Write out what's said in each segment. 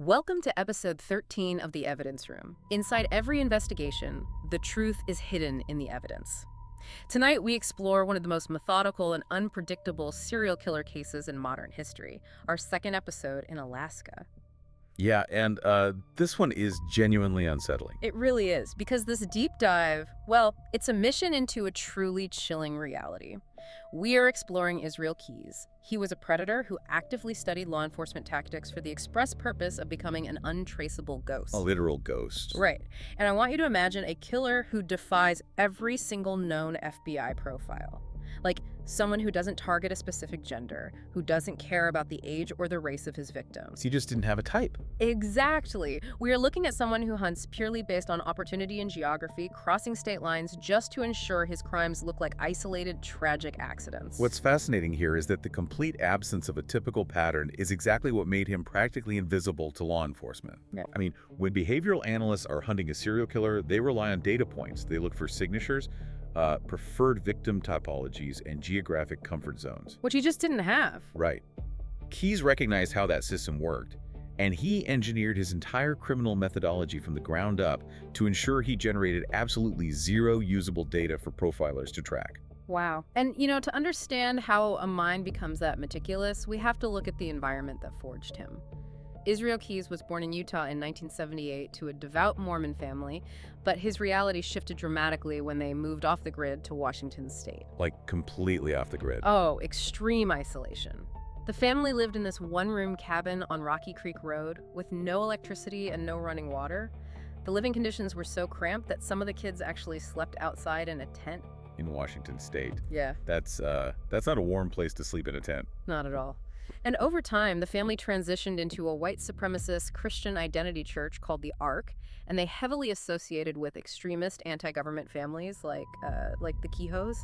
Welcome to episode 13 of The Evidence Room. Inside every investigation, the truth is hidden in the evidence. Tonight, we explore one of the most methodical and unpredictable serial killer cases in modern history, our second episode in Alaska. Yeah, and this one is genuinely unsettling. It really is, because this deep dive, well, it's a mission into a truly chilling reality. We are exploring Israel Keyes. He was a predator who actively studied law enforcement tactics for the express purpose of becoming an untraceable ghost. A literal ghost. Right. And I want you to imagine a killer who defies every single known FBI profile. Like someone who doesn't target a specific gender, who doesn't care about the age or the race of his victims. He just didn't have a type. Exactly. We are looking at someone who hunts purely based on opportunity and geography, crossing state lines just to ensure his crimes look like isolated, tragic accidents. What's fascinating here is that the complete absence of a typical pattern is exactly what made him practically invisible to law enforcement. Yeah. I mean, when behavioral analysts are hunting a serial killer, they rely on data points. They look for signatures, preferred victim typologies, and geographic comfort zones. Which he just didn't have. Right. Keyes recognized how that system worked, and he engineered his entire criminal methodology from the ground up to ensure he generated absolutely zero usable data for profilers to track. Wow. And, to understand how a mind becomes that meticulous, we have to look at the environment that forged him. Israel Keyes was born in Utah in 1978 to a devout Mormon family, but his reality shifted dramatically when they moved off the grid to Washington state. Like, completely off the grid. Oh, extreme isolation. The family lived in this one-room cabin on Rocky Creek Road with no electricity and no running water. The living conditions were so cramped that some of the kids actually slept outside in a tent. In Washington state. Yeah. That's not a warm place to sleep in a tent. Not at all. And over time, the family transitioned into a white supremacist Christian identity church called the Ark, and they heavily associated with extremist anti-government families like the Keyhoes.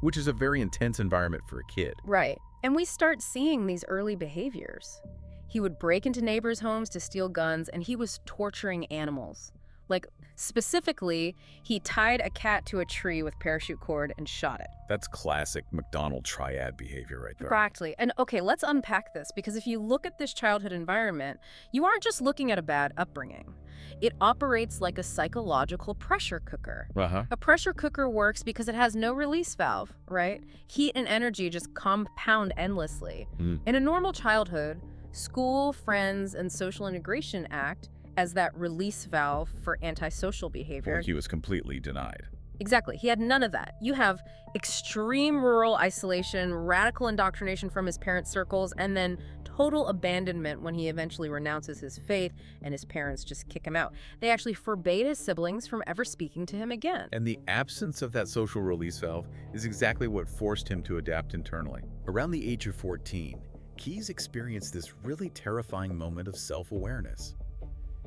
Which is a very intense environment for a kid. Right. And we start seeing these early behaviors. He would break into neighbors' homes to steal guns, and he was torturing animals. Like, specifically, he tied a cat to a tree with parachute cord and shot it. That's classic McDonald triad behavior right there. Practically. And okay, let's unpack this, because if you look at this childhood environment, you aren't just looking at a bad upbringing. It operates like a psychological pressure cooker. A pressure cooker works because it has no release valve, right? Heat and energy just compound endlessly. In a normal childhood, school, friends, and social integration act as that release valve for antisocial behavior. Well, he was completely denied. Exactly. He had none of that. You have extreme rural isolation, radical indoctrination from his parents' circles, and then total abandonment when he eventually renounces his faith and his parents just kick him out. They actually forbade his siblings from ever speaking to him again. And the absence of that social release valve is exactly what forced him to adapt internally. Around the age of 14, Keyes experienced this really terrifying moment of self-awareness.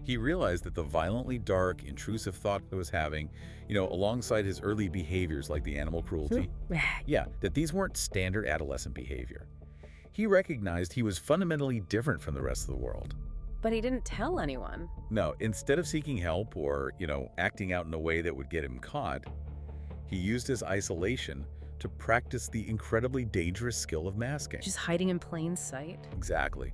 He realized that the violently dark, intrusive thought he was having, alongside his early behaviors like the animal cruelty, that these weren't standard adolescent behavior. He recognized he was fundamentally different from the rest of the world. But he didn't tell anyone. No, instead of seeking help or, acting out in a way that would get him caught, he used his isolation to practice the incredibly dangerous skill of masking. Just hiding in plain sight? Exactly.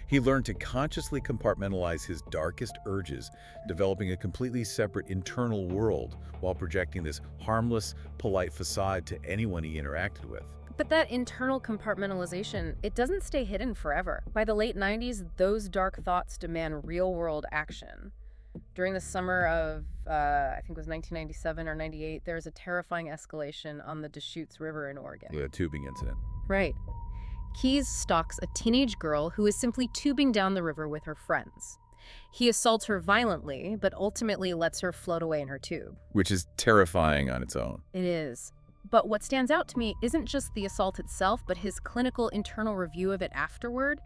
He learned to consciously compartmentalize his darkest urges, developing a completely separate internal world while projecting this harmless, polite facade to anyone he interacted with. But that internal compartmentalization, it doesn't stay hidden forever. By the late 90s, those dark thoughts demand real-world action. During the summer of, I think it was 1997 or 98, there was a terrifying escalation on the Deschutes River in Oregon. The tubing incident. Right. Keyes stalks a teenage girl who is simply tubing down the river with her friends. He assaults her violently, but ultimately lets her float away in her tube. Which is terrifying on its own. It is. But what stands out to me isn't just the assault itself, but his clinical internal review of it afterward.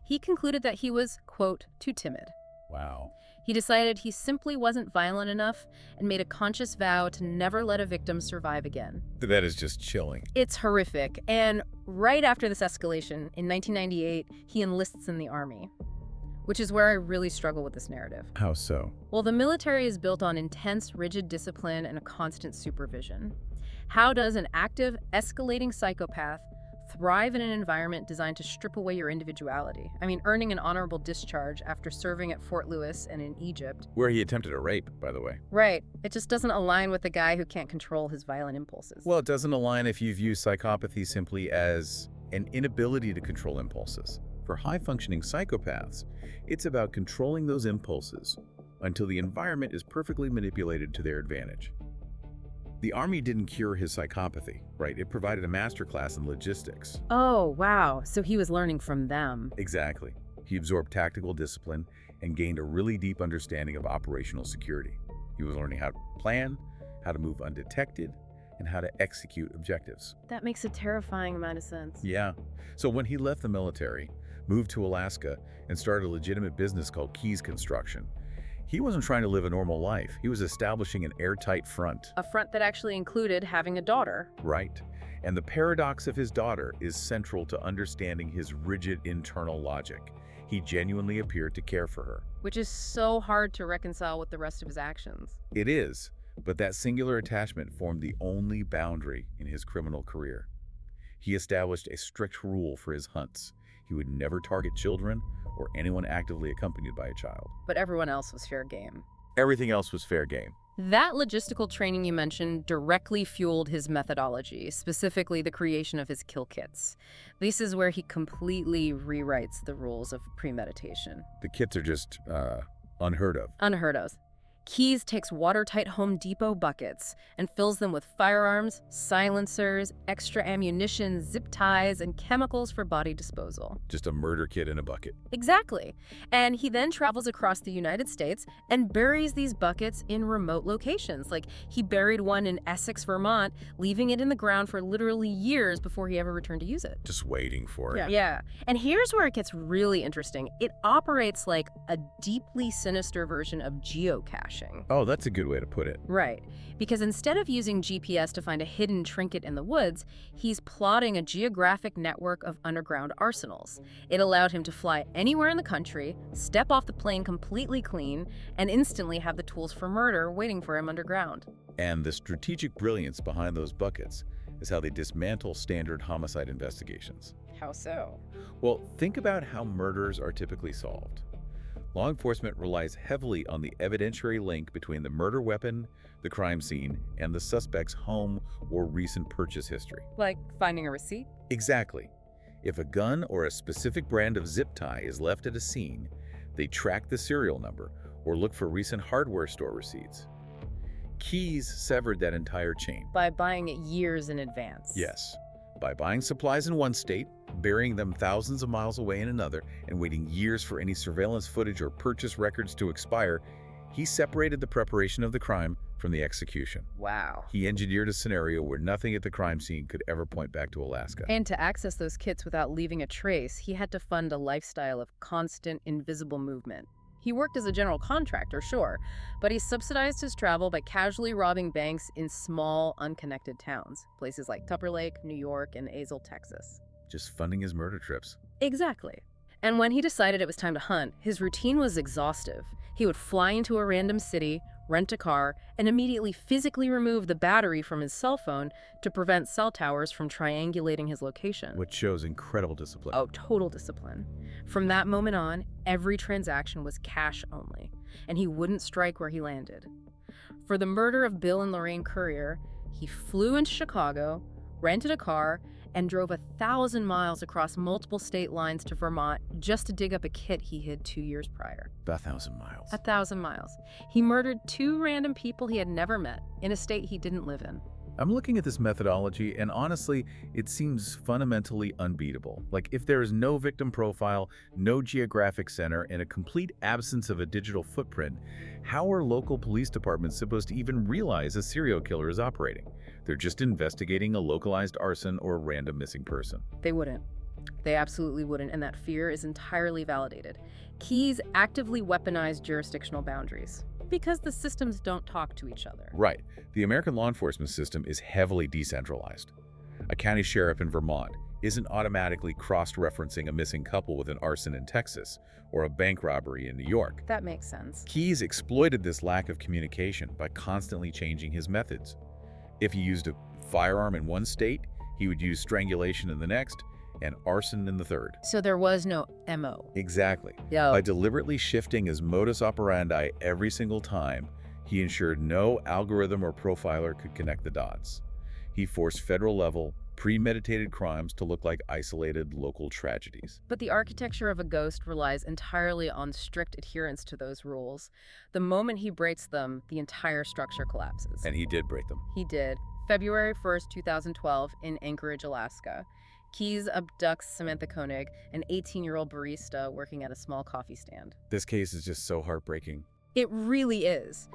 He concluded that he was, quote, too timid. Wow. He decided he simply wasn't violent enough and made a conscious vow to never let a victim survive again. That is just chilling. It's horrific. And right after this escalation, in 1998, he enlists in the Army, which is where I really struggle with this narrative. How so? Well, the military is built on intense, rigid discipline and a constant supervision. How does an active, escalating psychopath thrive in an environment designed to strip away your individuality. I mean, earning an honorable discharge after serving at Fort Lewis and in Egypt. Where he attempted a rape, by the way. Right. It just doesn't align with a guy who can't control his violent impulses. Well, it doesn't align if you view psychopathy simply as an inability to control impulses. For high-functioning psychopaths, it's about controlling those impulses until the environment is perfectly manipulated to their advantage. The Army didn't cure his psychopathy, right? It provided a masterclass in logistics. Oh, wow. So he was learning from them. Exactly. He absorbed tactical discipline and gained a really deep understanding of operational security. He was learning how to plan, how to move undetected, and how to execute objectives. That makes a terrifying amount of sense. Yeah. So when he left the military, moved to Alaska, and started a legitimate business called Keys Construction, he wasn't trying to live a normal life. He was establishing an airtight front. A front that actually included having a daughter. Right. And the paradox of his daughter is central to understanding his rigid internal logic. He genuinely appeared to care for her. Which is so hard to reconcile with the rest of his actions. It is, but that singular attachment formed the only boundary in his criminal career. He established a strict rule for his hunts. He would never target children or anyone actively accompanied by a child. But everyone else was fair game. Everything else was fair game. That logistical training you mentioned directly fueled his methodology, specifically the creation of his kill kits. This is where he completely rewrites the rules of premeditation. The kits are just unheard of. Unheard of. Keys takes watertight Home Depot buckets and fills them with firearms, silencers, extra ammunition, zip ties, and chemicals for body disposal. Just a murder kit in a bucket. Exactly. And he then travels across the United States and buries these buckets in remote locations. Like, he buried one in Essex, Vermont, leaving it in the ground for literally years before he ever returned to use it. Just waiting for it. Yeah. And here's where it gets really interesting. It operates like a deeply sinister version of geocaching. Oh, that's a good way to put it. Right. Because instead of using GPS to find a hidden trinket in the woods, he's plotting a geographic network of underground arsenals. It allowed him to fly anywhere in the country, step off the plane completely clean, and instantly have the tools for murder waiting for him underground. And the strategic brilliance behind those buckets is how they dismantle standard homicide investigations. How so? Well, think about how murders are typically solved. Law enforcement relies heavily on the evidentiary link between the murder weapon, the crime scene, and the suspect's home or recent purchase history. Like finding a receipt? Exactly. If a gun or a specific brand of zip tie is left at a scene, they track the serial number or look for recent hardware store receipts. Keys severed that entire chain. By buying it years in advance. Yes. By buying supplies in one state, burying them thousands of miles away in another, and waiting years for any surveillance footage or purchase records to expire, he separated the preparation of the crime from the execution. Wow. He engineered a scenario where nothing at the crime scene could ever point back to Alaska. And to access those kits without leaving a trace, he had to fund a lifestyle of constant, invisible movement. He worked as a general contractor, sure, but he subsidized his travel by casually robbing banks in small, unconnected towns, places like Tupper Lake, New York, and Azle, Texas. Just funding his murder trips. Exactly. And when he decided it was time to hunt, his routine was exhaustive. He would fly into a random city, rent a car, and immediately physically remove the battery from his cell phone to prevent cell towers from triangulating his location. Which shows incredible discipline. Oh, total discipline. From that moment on, every transaction was cash only, and he wouldn't strike where he landed. For the murder of Bill and Lorraine Currier, he flew into Chicago, rented a car, and drove 1,000 miles across multiple state lines to Vermont just to dig up a kit he hid 2 years prior. 1,000 miles. 1,000 miles. He murdered 2 random people he had never met in a state he didn't live in. I'm looking at this methodology, and honestly, it seems fundamentally unbeatable. Like, if there is no victim profile, no geographic center, and a complete absence of a digital footprint, how are local police departments supposed to even realize a serial killer is operating? They're just investigating a localized arson or a random missing person. They wouldn't. They absolutely wouldn't, and that fear is entirely validated. Keys actively weaponized jurisdictional boundaries because the systems don't talk to each other. Right. The American law enforcement system is heavily decentralized. A county sheriff in Vermont isn't automatically cross-referencing a missing couple with an arson in Texas or a bank robbery in New York. That makes sense. Keys exploited this lack of communication by constantly changing his methods. If he used a firearm in one state, he would use strangulation in the next, and arson in the third. So there was no MO. Exactly. Yo. By deliberately shifting his modus operandi every single time, he ensured no algorithm or profiler could connect the dots. He forced federal-level, premeditated crimes to look like isolated local tragedies. But the architecture of a ghost relies entirely on strict adherence to those rules. The moment he breaks them, the entire structure collapses. And he did break them. He did. February 1st, 2012, in Anchorage, Alaska. Keyes abducts Samantha Koenig, an 18-year-old barista working at a small coffee stand. This case is just so heartbreaking. It really is.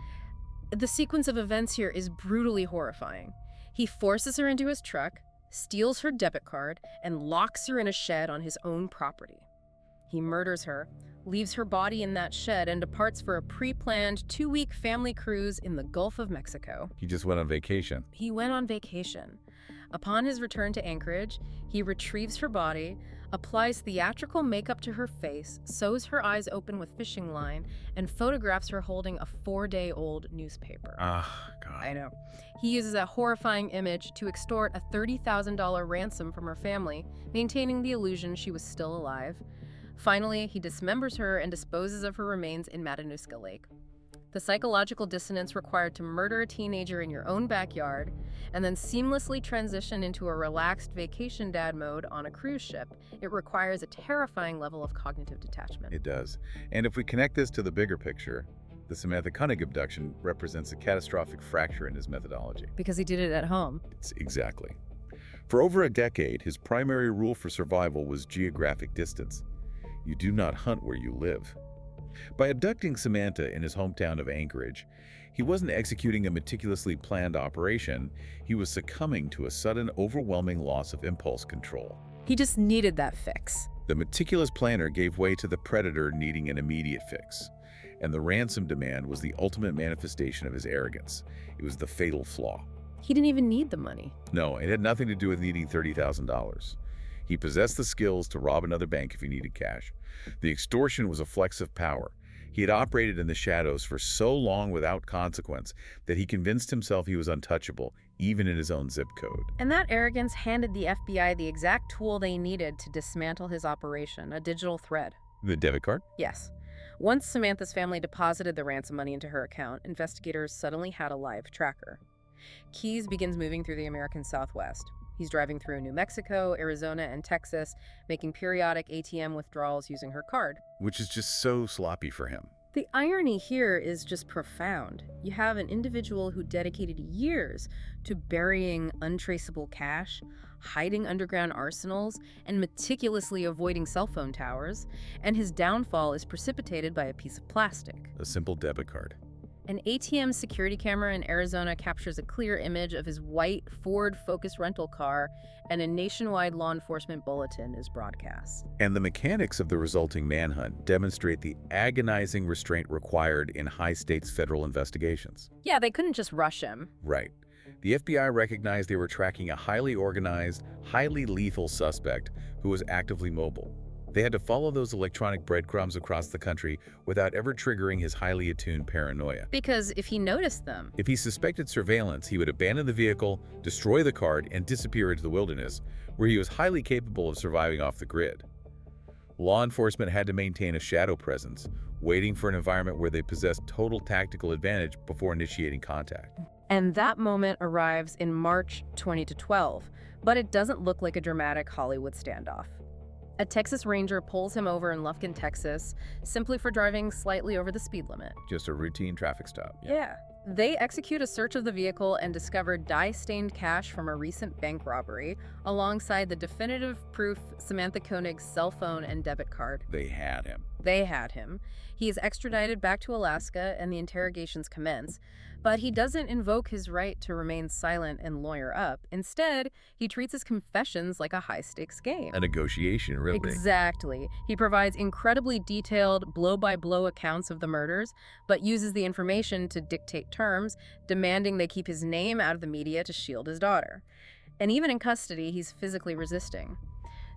The sequence of events here is brutally horrifying. He forces her into his truck, steals her debit card, and locks her in a shed on his own property. He murders her, leaves her body in that shed, and departs for a pre-planned 2-week family cruise in the Gulf of Mexico. He just went on vacation. He went on vacation. Upon his return to Anchorage, he retrieves her body, applies theatrical makeup to her face, sews her eyes open with fishing line, and photographs her holding a 4-day-old newspaper. Ah, God. I know. He uses a horrifying image to extort a $30,000 ransom from her family, maintaining the illusion she was still alive. Finally, he dismembers her and disposes of her remains in Matanuska Lake. The psychological dissonance required to murder a teenager in your own backyard and then seamlessly transition into a relaxed vacation dad mode on a cruise ship, it requires a terrifying level of cognitive detachment. It does. And if we connect this to the bigger picture, the Samantha Koenig abduction represents a catastrophic fracture in his methodology. Because he did it at home. Exactly. For over a decade, his primary rule for survival was geographic distance. You do not hunt where you live. By abducting Samantha in his hometown of Anchorage, he wasn't executing a meticulously planned operation, he was succumbing to a sudden, overwhelming loss of impulse control. He just needed that fix. The meticulous planner gave way to the predator needing an immediate fix, and the ransom demand was the ultimate manifestation of his arrogance. It was the fatal flaw. He didn't even need the money. No, it had nothing to do with needing $30,000. He possessed the skills to rob another bank if he needed cash. The extortion was a flex of power. He had operated in the shadows for so long without consequence that he convinced himself he was untouchable, even in his own zip code. And that arrogance handed the FBI the exact tool they needed to dismantle his operation, a digital thread. The debit card? Yes. Once Samantha's family deposited the ransom money into her account, investigators suddenly had a live tracker. Keyes begins moving through the American Southwest. He's driving through New Mexico, Arizona, and Texas, making periodic ATM withdrawals using her card. Which is just so sloppy for him. The irony here is just profound. You have an individual who dedicated years to burying untraceable cash, hiding underground arsenals, and meticulously avoiding cell phone towers, and his downfall is precipitated by a piece of plastic. A simple debit card. An ATM security camera in Arizona captures a clear image of his white Ford Focus rental car, and a nationwide law enforcement bulletin is broadcast. And the mechanics of the resulting manhunt demonstrate the agonizing restraint required in high-stakes federal investigations. Yeah, they couldn't just rush him. Right. The FBI recognized they were tracking a highly organized, highly lethal suspect who was actively mobile. They had to follow those electronic breadcrumbs across the country without ever triggering his highly attuned paranoia. Because if he noticed them... If he suspected surveillance, he would abandon the vehicle, destroy the card, and disappear into the wilderness, where he was highly capable of surviving off the grid. Law enforcement had to maintain a shadow presence, waiting for an environment where they possessed total tactical advantage before initiating contact. And that moment arrives in March 2012, but it doesn't look like a dramatic Hollywood standoff. A Texas Ranger pulls him over in Lufkin, Texas, simply for driving slightly over the speed limit. Just a routine traffic stop. Yeah. They execute a search of the vehicle and discover dye-stained cash from a recent bank robbery, alongside the definitive proof Samantha Koenig's cell phone and debit card. They had him. They had him. He is extradited back to Alaska and the interrogations commence, but he doesn't invoke his right to remain silent and lawyer up. Instead, he treats his confessions like a high-stakes game. A negotiation, really. Exactly. He provides incredibly detailed, blow-by-blow accounts of the murders, but uses the information to dictate terms, demanding they keep his name out of the media to shield his daughter. And even in custody, he's physically resisting.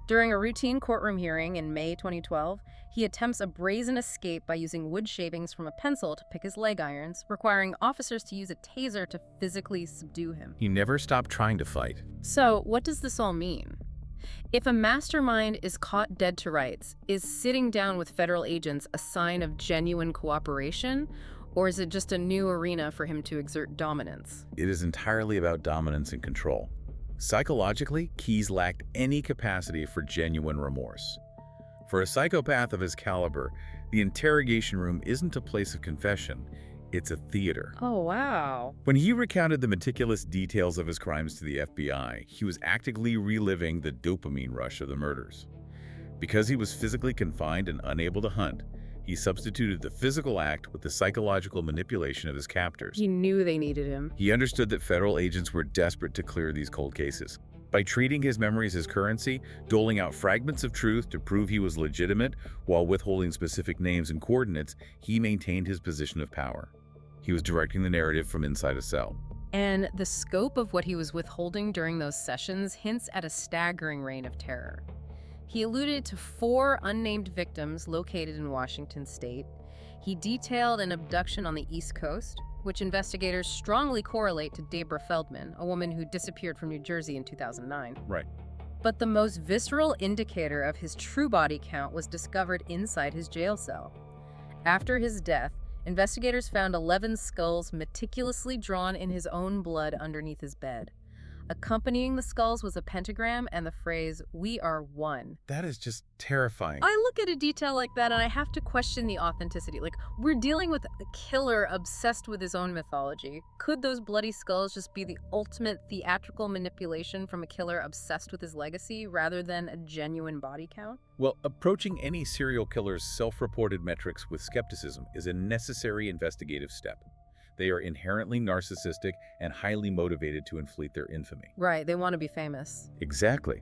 During a routine courtroom hearing in May 2012, he attempts a brazen escape by using wood shavings from a pencil to pick his leg irons, requiring officers to use a taser to physically subdue him. He never stopped trying to fight. So, what does this all mean? If a mastermind is caught dead to rights, is sitting down with federal agents a sign of genuine cooperation, or is it just a new arena for him to exert dominance? It is entirely about dominance and control. Psychologically, Keyes lacked any capacity for genuine remorse. For a psychopath of his caliber, the interrogation room isn't a place of confession, it's a theater. Oh, wow. When he recounted the meticulous details of his crimes to the FBI, he was actively reliving the dopamine rush of the murders. Because he was physically confined and unable to hunt, he substituted the physical act with the psychological manipulation of his captors. He knew they needed him. He understood that federal agents were desperate to clear these cold cases. By treating his memories as currency, doling out fragments of truth to prove he was legitimate, while withholding specific names and coordinates, he maintained his position of power. He was directing the narrative from inside a cell. And the scope of what he was withholding during those sessions hints at a staggering reign of terror. He alluded to 4 unnamed victims located in Washington state. He detailed an abduction on the East Coast, which investigators strongly correlate to Deborah Feldman, a woman who disappeared from New Jersey in 2009. Right. But the most visceral indicator of his true body count was discovered inside his jail cell. After his death, investigators found 11 skulls meticulously drawn in his own blood underneath his bed. Accompanying the skulls was a pentagram and the phrase, "We are one." That is just terrifying. I look at a detail like that and I have to question the authenticity. Like, we're dealing with a killer obsessed with his own mythology. Could those bloody skulls just be the ultimate theatrical manipulation from a killer obsessed with his legacy rather than a genuine body count? Well, approaching any serial killer's self-reported metrics with skepticism is a necessary investigative step. They are inherently narcissistic and highly motivated to inflate their infamy. Right, they want to be famous. Exactly.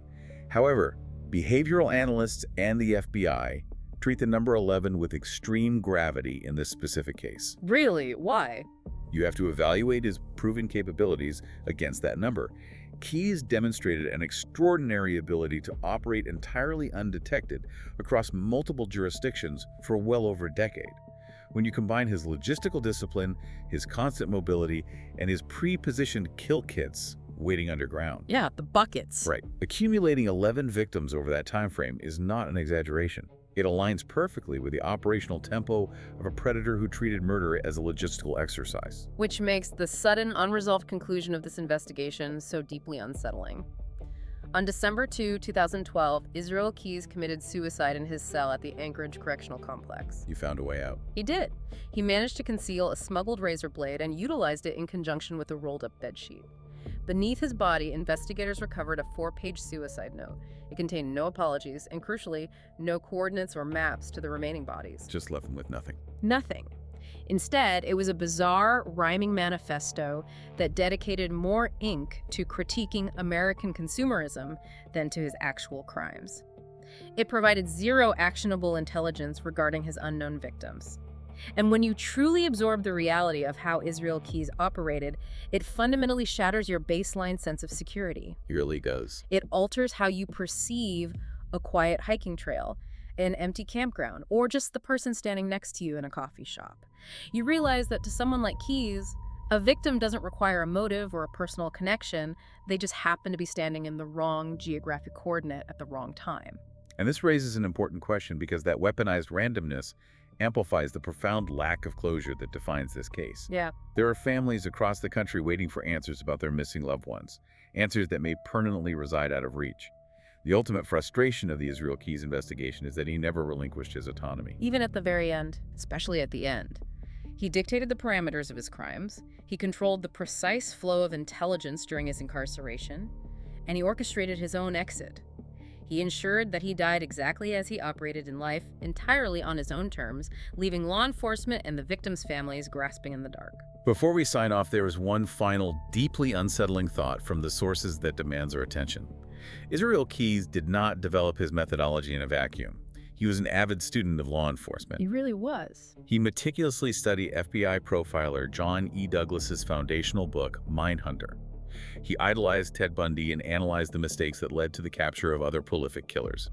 However, behavioral analysts and the FBI treat the number 11 with extreme gravity in this specific case. Really? Why? You have to evaluate his proven capabilities against that number. Keyes demonstrated an extraordinary ability to operate entirely undetected across multiple jurisdictions for well over a decade. When you combine his logistical discipline, his constant mobility, and his pre-positioned kill kits waiting underground. Yeah, the buckets. Right. Accumulating 11 victims over that time frame is not an exaggeration. It aligns perfectly with the operational tempo of a predator who treated murder as a logistical exercise. Which makes the sudden, unresolved conclusion of this investigation so deeply unsettling. On December 2, 2012, Israel Keyes committed suicide in his cell at the Anchorage Correctional Complex. You found a way out. He did. He managed to conceal a smuggled razor blade and utilized it in conjunction with a rolled-up bedsheet. Beneath his body, investigators recovered a 4-page suicide note. It contained no apologies and, crucially, no coordinates or maps to the remaining bodies. Just left him with nothing. Nothing. Instead, it was a bizarre, rhyming manifesto that dedicated more ink to critiquing American consumerism than to his actual crimes. It provided zero actionable intelligence regarding his unknown victims. And when you truly absorb the reality of how Israel Keyes operated, it fundamentally shatters your baseline sense of security. It really goes. It alters how you perceive a quiet hiking trail, an empty campground, or just the person standing next to you in a coffee shop. You realize that to someone like Keyes, a victim doesn't require a motive or a personal connection. They just happen to be standing in the wrong geographic coordinate at the wrong time. And this raises an important question because that weaponized randomness amplifies the profound lack of closure that defines this case. Yeah. There are families across the country waiting for answers about their missing loved ones, answers that may permanently reside out of reach. The ultimate frustration of the Israel Keyes investigation is that he never relinquished his autonomy. Even at the very end, especially at the end. He dictated the parameters of his crimes, he controlled the precise flow of intelligence during his incarceration, and he orchestrated his own exit. He ensured that he died exactly as he operated in life, entirely on his own terms, leaving law enforcement and the victims' families grasping in the dark. Before we sign off, there is one final, deeply unsettling thought from the sources that demands our attention. Israel Keyes did not develop his methodology in a vacuum. He was an avid student of law enforcement. He really was. He meticulously studied FBI profiler John E. Douglas's foundational book, Mindhunter. He idolized Ted Bundy and analyzed the mistakes that led to the capture of other prolific killers.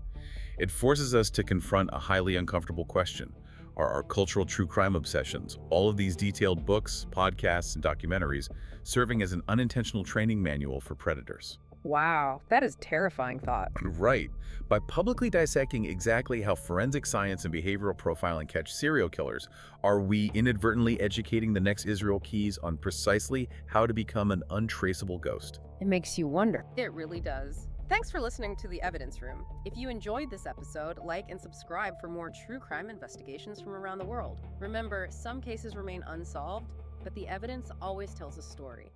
It forces us to confront a highly uncomfortable question. Are our cultural true crime obsessions, all of these detailed books, podcasts, and documentaries, serving as an unintentional training manual for predators? Wow, that is terrifying thought. Right. By publicly dissecting exactly how forensic science and behavioral profiling catch serial killers, are we inadvertently educating the next Israel Keys on precisely how to become an untraceable ghost? It makes you wonder. It really does. Thanks for listening to The Evidence Room. If you enjoyed this episode, like and subscribe for more true crime investigations from around the world. Remember, some cases remain unsolved, but the evidence always tells a story.